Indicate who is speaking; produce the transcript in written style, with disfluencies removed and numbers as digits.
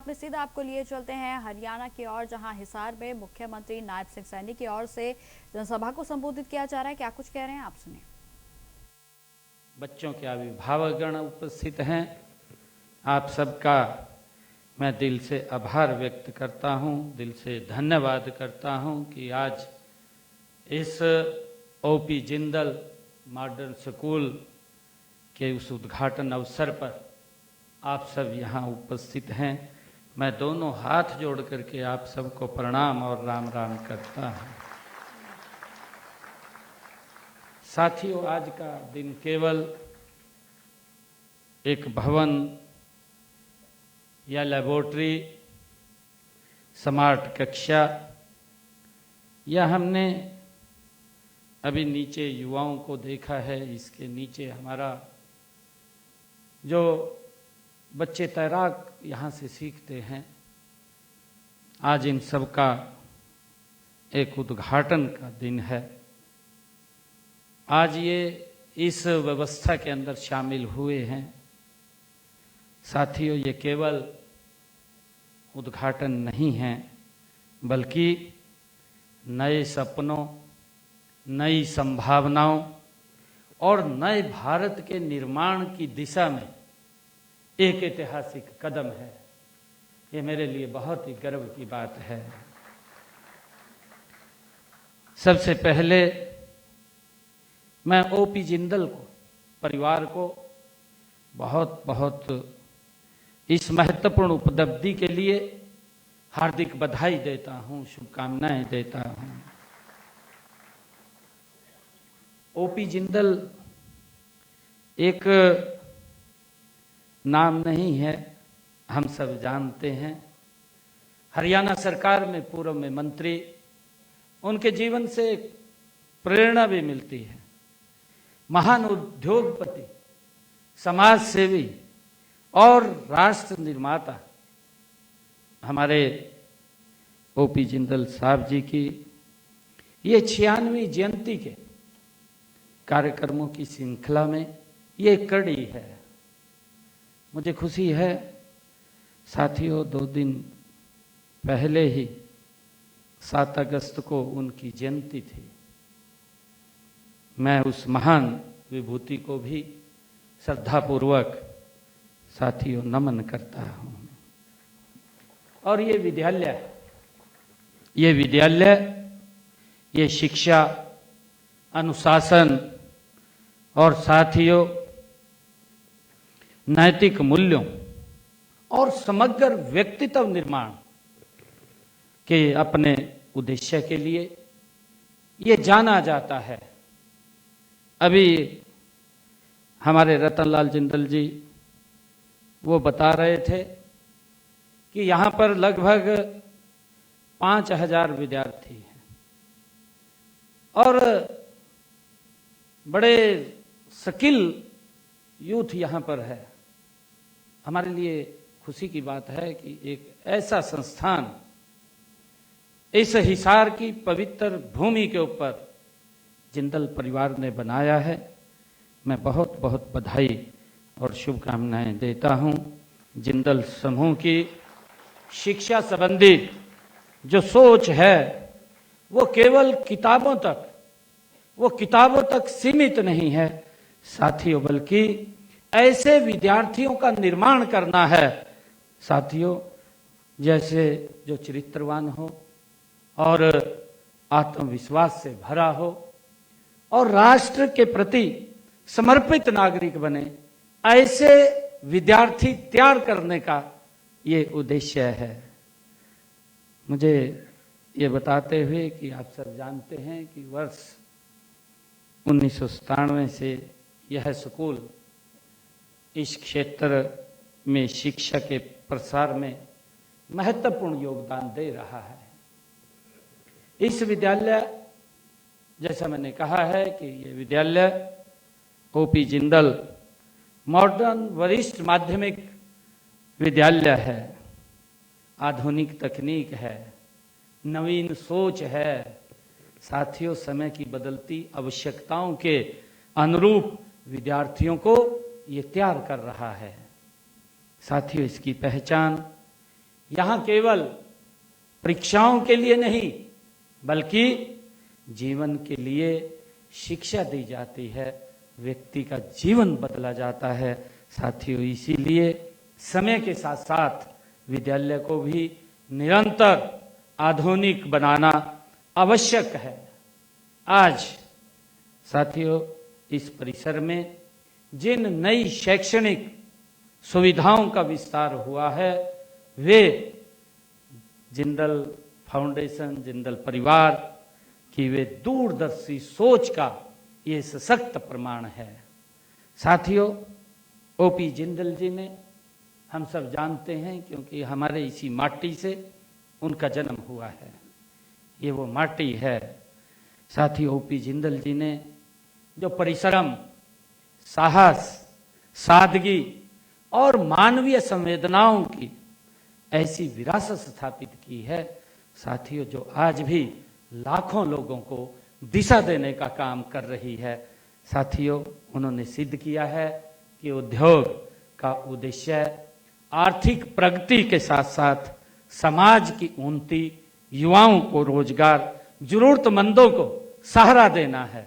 Speaker 1: में सीधा आपको लिए चलते हैं हरियाणा की ओर, जहां हिसार में मुख्यमंत्री नायब सिंह सैनी की ओर से जनसभा को संबोधित किया जा रहा है। क्या कुछ कह रहे हैं, आप सुनिए।
Speaker 2: बच्चों के अभिभावकगण उपस्थित हैं, आप सबका मैं दिल से आभार व्यक्त करता हूं, दिल से धन्यवाद करता हूं कि आज इस ओपी जिंदल मॉडर्न स्कूल के उस उद्घाटन अवसर पर आप सब यहाँ उपस्थित हैं। मैं दोनों हाथ जोड़ करके आप सबको प्रणाम और राम राम करता हूँ। साथियों, आज का दिन केवल एक भवन या लेबोरेटरी, स्मार्ट कक्षा या हमने अभी नीचे युवाओं को देखा है, इसके नीचे हमारा जो बच्चे तैराक यहाँ से सीखते हैं, आज इन सब का एक उद्घाटन का दिन है। आज ये इस व्यवस्था के अंदर शामिल हुए हैं। साथियों, ये केवल उद्घाटन नहीं है, बल्कि नए सपनों, नई संभावनाओं और नए भारत के निर्माण की दिशा में एक ऐतिहासिक कदम है। ये मेरे लिए बहुत ही गर्व की बात है। सबसे पहले मैं ओपी जिंदल को, परिवार को बहुत बहुत इस महत्वपूर्ण उपलब्धि के लिए हार्दिक बधाई देता हूं, शुभकामनाएं देता हूं। ओपी जिंदल एक नाम नहीं है, हम सब जानते हैं। हरियाणा सरकार में पूर्व में मंत्री, उनके जीवन से प्रेरणा भी मिलती है। महान उद्योगपति, समाज सेवी और राष्ट्र निर्माता हमारे ओपी जिंदल साहब जी की ये 96वीं जयंती के कार्यक्रमों की श्रृंखला में ये कड़ी है। मुझे खुशी है साथियों, 2 दिन पहले ही 7 अगस्त को उनकी जयंती थी। मैं उस महान विभूति को भी श्रद्धापूर्वक साथियों नमन करता हूं। और ये विद्यालय, ये शिक्षा, अनुशासन और साथियों नैतिक मूल्यों और समग्र व्यक्तित्व निर्माण के अपने उद्देश्य के लिए ये जाना जाता है। अभी हमारे रतनलाल जिंदल जी वो बता रहे थे कि यहाँ पर लगभग 5000 विद्यार्थी हैं और बड़े स्किल यूथ यहाँ पर है। हमारे लिए खुशी की बात है कि एक ऐसा संस्थान इस हिसार की पवित्र भूमि के ऊपर जिंदल परिवार ने बनाया है। मैं बहुत बहुत बधाई और शुभकामनाएं देता हूं। जिंदल समूह की शिक्षा संबंधी जो सोच है वो केवल किताबों तक सीमित नहीं है साथियों, बल्कि ऐसे विद्यार्थियों का निर्माण करना है साथियों, जैसे जो चरित्रवान हो और आत्मविश्वास से भरा हो और राष्ट्र के प्रति समर्पित नागरिक बने। ऐसे विद्यार्थी तैयार करने का ये उद्देश्य है। मुझे ये बताते हुए कि आप सब जानते हैं कि वर्ष 1997 से यह स्कूल इस क्षेत्र में शिक्षा के प्रसार में महत्वपूर्ण योगदान दे रहा है। इस विद्यालय, जैसा मैंने कहा है कि ये विद्यालय ओपी जिंदल मॉडर्न वरिष्ठ माध्यमिक विद्यालय है। आधुनिक तकनीक है, नवीन सोच है साथियों, समय की बदलती आवश्यकताओं के अनुरूप विद्यार्थियों को ये तैयार कर रहा है। साथियों, इसकी पहचान यहाँ केवल परीक्षाओं के लिए नहीं बल्कि जीवन के लिए शिक्षा दी जाती है, व्यक्ति का जीवन बदला जाता है। साथियों, इसीलिए समय के साथ साथ विद्यालय को भी निरंतर आधुनिक बनाना आवश्यक है। आज साथियों, इस परिसर में जिन नई शैक्षणिक सुविधाओं का विस्तार हुआ है वे जिंदल फाउंडेशन, जिंदल परिवार की वे दूरदर्शी सोच का ये सशक्त प्रमाण है। साथियों, ओपी जिंदल जी ने हम सब जानते हैं क्योंकि हमारे इसी माटी से उनका जन्म हुआ है, ये वो माटी है। साथियों, ओपी जिंदल जी ने जो परिश्रम, साहस, सादगी और मानवीय संवेदनाओं की ऐसी विरासत स्थापित की है साथियों, जो आज भी लाखों लोगों को दिशा देने का काम कर रही है। साथियों, उन्होंने सिद्ध किया है कि उद्योग का उद्देश्य आर्थिक प्रगति के साथ साथ समाज की उन्नति, युवाओं को रोजगार, जरूरतमंदों को सहारा देना है।